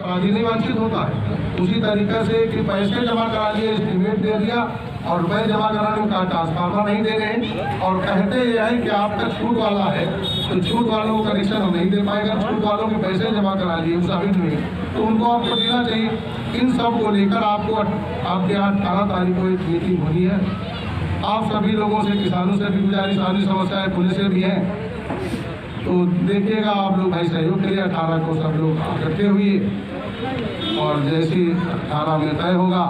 अपराधी नहीं वांछित होता है। उसी तरीके से कि पैसे जमा करा लिए, एस्टीमेट दे दिया और रुपये जमा कराने का ट्रांसफार्मर नहीं दे रहे और कहते ये है कि आपका छूट वाला है तो छूट वालों को कनेक्शन हम नहीं दे पाएगा। छूट वालों के पैसे जमा करा लिए उस अभी नहीं, तो उनको आपको देना चाहिए। इन सब को लेकर आपको आपके यहाँ 18 तारीख को एक मीटिंग होनी है। आप सभी लोगों से, किसानों से भी गुजारिश, सारी समस्याएं पुलिस से भी हैं, तो देखिएगा आप लोग भाई सहयोग करिए। 18 को सब लोग इकट्ठे हुए और जैसे 18 में तय होगा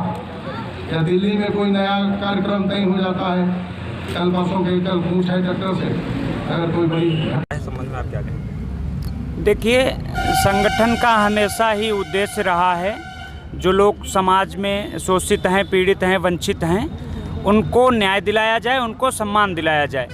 या दिल्ली में कोई नया कार्यक्रम तय हो जाता है, कल परसों के कल पूछ है डॉक्टर से, अगर कोई बड़ी संबंध में आप क्या कहें? देखिए, संगठन का हमेशा ही उद्देश्य रहा है जो लोग समाज में शोषित हैं, पीड़ित हैं, वंचित हैं, उनको न्याय दिलाया जाए, उनको सम्मान दिलाया जाए।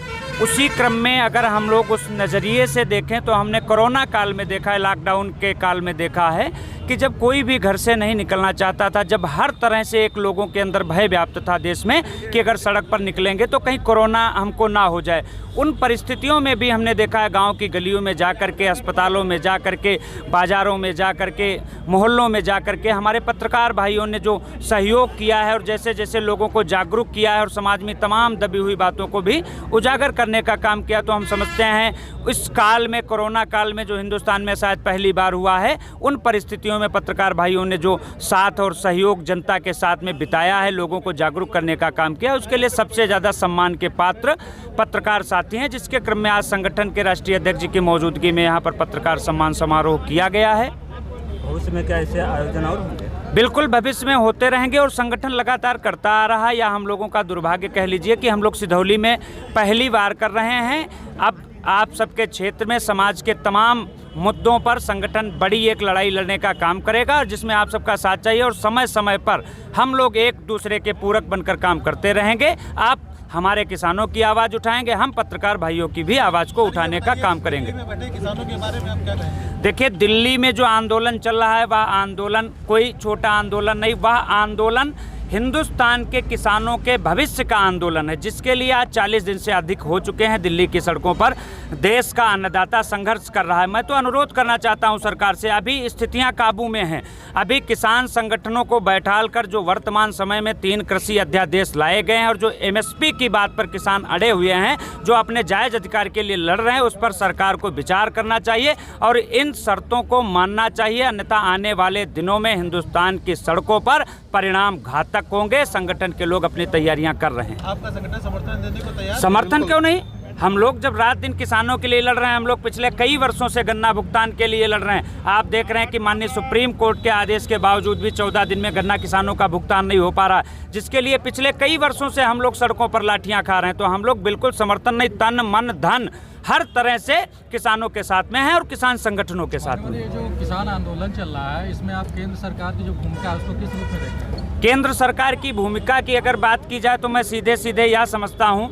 उसी क्रम में अगर हम लोग उस नज़रिए से देखें तो हमने कोरोना काल में देखा है, लॉकडाउन के काल में देखा है कि जब कोई भी घर से नहीं निकलना चाहता था, जब हर तरह से एक लोगों के अंदर भय व्याप्त था देश में कि अगर सड़क पर निकलेंगे तो कहीं कोरोना हमको ना हो जाए, उन परिस्थितियों में भी हमने देखा है गांव की गलियों में जा कर के, अस्पतालों में जा कर के, बाज़ारों में जा कर के, मोहल्लों में जा कर के हमारे पत्रकार भाइयों ने जो सहयोग किया है और जैसे जैसे लोगों को जागरूक किया है और समाज में तमाम दबी हुई बातों को भी उजागर करने का काम किया, तो हम समझते हैं इस काल में, कोरोना काल में जो हिंदुस्तान में शायद पहली बार हुआ है, उन परिस्थितियों में पत्रकार भाइयों ने जो साथ और सहयोग जनता के साथ में बिताया है, लोगों को जागरूक करने का काम किया, उसके लिए सबसे ज़्यादा सम्मान के पात्र पत्रकार साथी हैं, जिसके क्रम में आज संगठन के राष्ट्रीय अध्यक्ष जी की मौजूदगी में यहाँ पर पत्रकार सम्मान समारोह किया गया है। भविष्य में क्या ऐसे आयोजन और होंगे? बिल्कुल भविष्य में होते रहेंगे और संगठन लगातार करता आ रहा है। या हम लोगों का दुर्भाग्य कह लीजिए कि हम लोग सिधौली में पहली बार कर रहे हैं। अब आप सबके क्षेत्र में समाज के तमाम मुद्दों पर संगठन बड़ी एक लड़ाई लड़ने का काम करेगा और जिसमें आप सबका साथ चाहिए और समय समय पर हम लोग एक दूसरे के पूरक बनकर काम करते रहेंगे। आप हमारे किसानों की आवाज़ उठाएंगे, हम पत्रकार भाइयों की भी आवाज़ को उठाने का काम करेंगे। किसानों के बारे में आप क्या कहें? देखिए, दिल्ली में जो आंदोलन चल रहा है वह आंदोलन कोई छोटा आंदोलन नहीं, वह आंदोलन हिंदुस्तान के किसानों के भविष्य का आंदोलन है, जिसके लिए आज 40 दिन से अधिक हो चुके हैं दिल्ली की सड़कों पर देश का अन्नदाता संघर्ष कर रहा है। मैं तो अनुरोध करना चाहता हूं सरकार से, अभी स्थितियां काबू में हैं, अभी किसान संगठनों को बैठाल कर जो वर्तमान समय में 3 कृषि अध्यादेश लाए गए हैं और जो MSP की बात पर किसान अड़े हुए हैं, जो अपने जायज़ अधिकार के लिए लड़ रहे हैं, उस पर सरकार को विचार करना चाहिए और इन शर्तों को मानना चाहिए, अन्यथा आने वाले दिनों में हिंदुस्तान की सड़कों पर परिणाम घातक होंगे। संगठन के लोग अपनी तैयारियां कर रहे हैं। आपका संगठन समर्थन देने को तैयार? समर्थन क्यों नहीं, हम लोग जब रात दिन किसानों के लिए लड़ रहे हैं, हम लोग पिछले कई वर्षों से गन्ना भुगतान के लिए लड़ रहे हैं। आप देख रहे हैं कि माननीय सुप्रीम कोर्ट के आदेश के बावजूद भी 14 दिन में गन्ना किसानों का भुगतान नहीं हो पा रहा, जिसके लिए पिछले कई वर्षों से हम लोग सड़कों पर लाठियां खा रहे हैं। तो हम लोग बिल्कुल समर्थन नहीं, तन मन धन हर तरह से किसानों के साथ में है और किसान संगठनों के साथ में। ये जो किसान आंदोलन चल रहा है, इसमें आप केंद्र सरकार की जो भूमिका है उसको किस रूप में देखते हैं? केंद्र सरकार की भूमिका की अगर बात की जाए तो मैं सीधे सीधे यह समझता हूं,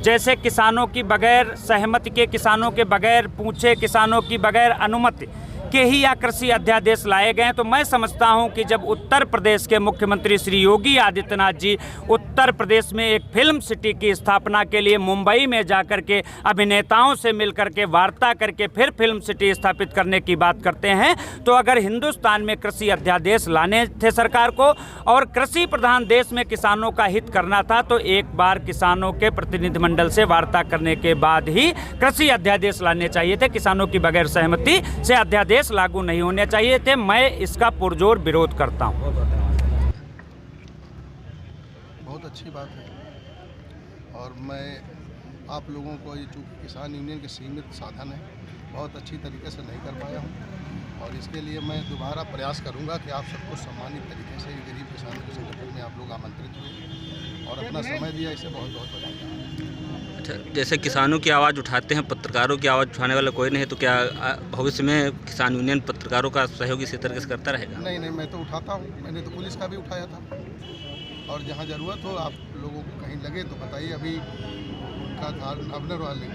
जैसे किसानों की बगैर सहमति के, किसानों के बगैर पूछे, किसानों की बगैर अनुमति के ही या कृषि अध्यादेश लाए गए हैं, तो मैं समझता हूं कि जब उत्तर प्रदेश के मुख्यमंत्री श्री योगी आदित्यनाथ जी उत्तर प्रदेश में एक फिल्म सिटी की स्थापना के लिए मुंबई में जाकर के अभिनेताओं से मिलकर के वार्ता करके फिर फिल्म सिटी स्थापित करने की बात करते हैं, तो अगर हिंदुस्तान में कृषि अध्यादेश लाने थे सरकार को और कृषि प्रधान देश में किसानों का हित करना था, तो एक बार किसानों के प्रतिनिधिमंडल से वार्ता करने के बाद ही कृषि अध्यादेश लाने चाहिए थे। किसानों की बगैर सहमति से अध्यादेश लागू नहीं होने चाहिए थे। मैं इसका पुरजोर विरोध करता हूं। बहुत अच्छी बात है और मैं आप लोगों को, ये चूँकि किसान यूनियन के सीमित साधन है, बहुत अच्छी तरीके से नहीं कर पाया हूं और इसके लिए मैं दोबारा प्रयास करूंगा कि आप सबको सम्मानित तरीके से गरीब किसानों के संगठन में आप लोग आमंत्रित हुए और अपना समय दिया, इसे बहुत बहुत बधाई। अच्छा, जैसे किसानों की आवाज़ उठाते हैं, पत्रकारों की आवाज़ उठाने वाला कोई नहीं है, तो क्या भविष्य में किसान यूनियन पत्रकारों का सहयोग इसी तरह से करता रहेगा? नहीं, मैं तो उठाता हूँ, मैंने तो पुलिस का भी उठाया था और जहाँ ज़रूरत हो आप लोगों को कहीं लगे तो बताइए। अभी का था अबनर वाले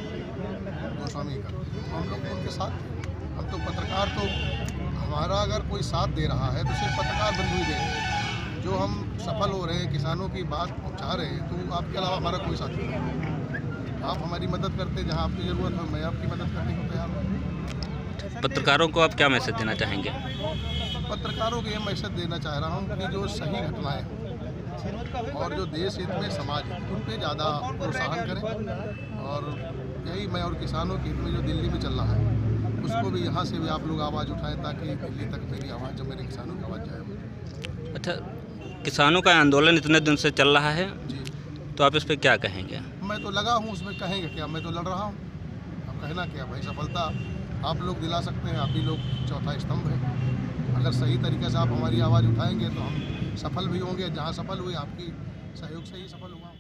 गोस्वामी का, तो हम लोग उनके साथ, हम तो पत्रकार, तो हमारा अगर कोई साथ दे रहा है तो सिर्फ पत्रकार बंधु ही दे, जो हम सफल हो रहे हैं, किसानों की बात पहुँचा रहे हैं, तो आपके अलावा हमारा कोई साथी नहीं। आप हमारी मदद करते, जहाँ आपकी ज़रूरत हो मैं आपकी मदद करने को तैयार हूँ। पत्रकारों को आप क्या मैसेज देना चाहेंगे? पत्रकारों को ये मैसेज देना चाह रहा हूँ कि जो सही घटनाएं हैं और जो देश हित में समाज हित उन पर ज़्यादा प्रोत्साहन करें। और यही मैं और किसानों के हित में जो दिल्ली में चल रहा है उसको भी यहाँ से भी आप लोग आवाज़ उठाएं ताकि दिल्ली तक मेरी आवाज़, जो मेरे किसानों की आवाज़ जाए। अच्छा, किसानों का आंदोलन इतने दिन से चल रहा है, जी, तो आप इस पर क्या कहेंगे? मैं तो लगा हूँ उसमें, कहेंगे क्या, मैं तो लड़ रहा हूँ। अब कहना क्या भाई, सफलता आप लोग दिला सकते हैं, आप ही लोग चौथा स्तंभ है। अगर सही तरीके से आप हमारी आवाज़ उठाएंगे तो हम सफल भी होंगे। जहाँ सफल हुए आपकी सहयोग से ही सफल हुआ।